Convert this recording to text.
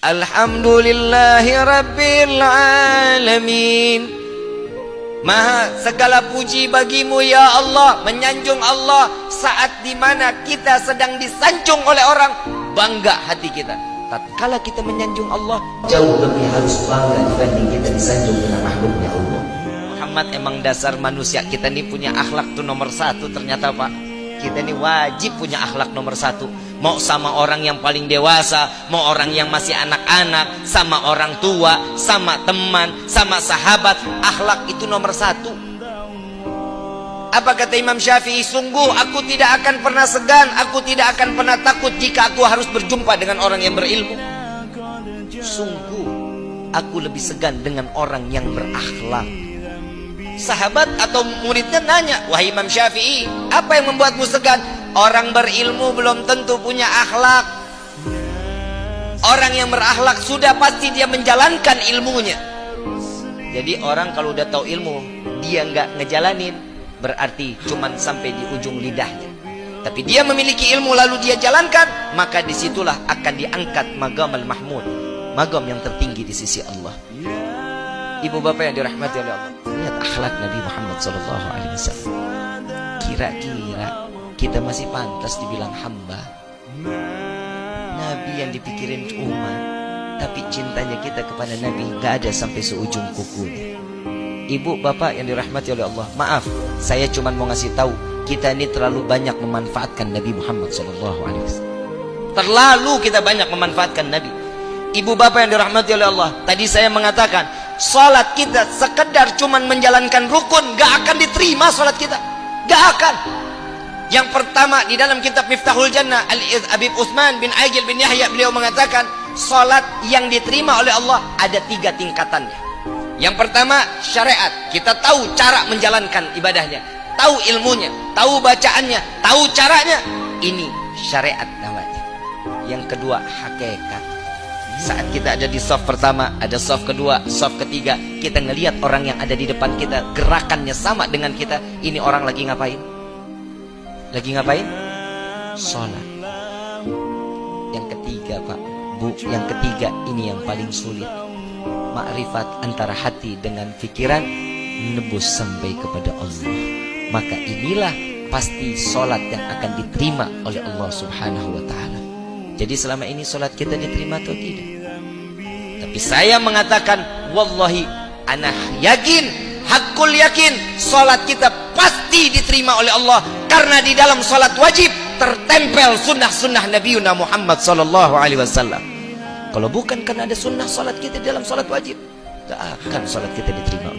Alhamdulillahi Rabbil Alamin. Maha segala puji bagimu ya Allah. Menyanjung Allah saat dimana kita sedang disanjung oleh orang, bangga hati kita. Tatkala kita menyanjung Allah, jauh lebih harus bangga dibanding kita disanjung dengan makhluknya Allah. Muhammad emang dasar manusia kita ini punya akhlak tuh nomor satu ternyata Pak. Kita ini wajib punya akhlak nomor satu. Mau sama orang yang paling dewasa, mau orang yang masih anak-anak, sama orang tua, sama teman, sama sahabat, akhlak itu nomor satu. Apa kata Imam Syafi'i? Sungguh aku tidak akan pernah segan, aku tidak akan pernah takut jika aku harus berjumpa dengan orang yang berilmu. Sungguh aku lebih segan dengan orang yang berakhlak. Sahabat atau muridnya nanya, wahai Imam Syafi'i, apa yang membuatmu segan? Orang berilmu belum tentu punya akhlak. Orang yang berakhlak sudah pasti dia menjalankan ilmunya. Jadi orang kalau udah tahu ilmu, dia nggak ngejalanin, berarti cuman sampai di ujung lidahnya. Tapi dia memiliki ilmu lalu dia jalankan, maka disitulah akan diangkat magam al-mahmud, magam yang tertinggi di sisi Allah. Ibu bapak yang dirahmati oleh Allah, lihat akhlak Nabi Muhammad SAW. Kira-kira kita masih pantas dibilang hamba? Nabi yang dipikirin umat, tapi cintanya kita kepada Nabi gak ada sampai seujung kukunya. Ibu bapak yang dirahmati oleh Allah, maaf, saya cuma mau ngasih tahu, kita ini terlalu banyak memanfaatkan Nabi Muhammad SAW. Terlalu kita banyak memanfaatkan Nabi. Ibu bapak yang dirahmati oleh Allah, tadi saya mengatakan salat kita sekedar cuman menjalankan rukun, gak akan diterima salat kita, gak akan. Yang pertama di dalam kitab Miftahul Jannah, Al-Habib Utsman bin Aqil bin Yahya, beliau mengatakan salat yang diterima oleh Allah ada 3 tingkatannya. Yang pertama syariat, kita tahu cara menjalankan ibadahnya, tahu ilmunya, tahu bacaannya, tahu caranya, ini syariat namanya. Yang kedua hakikat. Saat kita ada di saf pertama, ada saf kedua, saf ketiga, kita ngelihat orang yang ada di depan kita, gerakannya sama dengan kita. Ini orang lagi ngapain? Lagi ngapain? Sholat. Yang ketiga Pak, Bu, yang ketiga ini yang paling sulit. Makrifat antara hati dengan pikiran, menembus sampai kepada Allah. Maka inilah pasti sholat yang akan diterima oleh Allah Subhanahu wa Ta'ala. Jadi selama ini sholat kita diterima atau tidak? Tapi saya mengatakan, wallahi, ana yakin, hakul yakin, sholat kita pasti diterima oleh Allah. Karena di dalam sholat wajib tertempel sunnah-sunnah Nabi Muhammad SAW. Kalau bukan karena ada sunnah sholat kita di dalam sholat wajib, tak akan sholat kita diterima oleh Allah.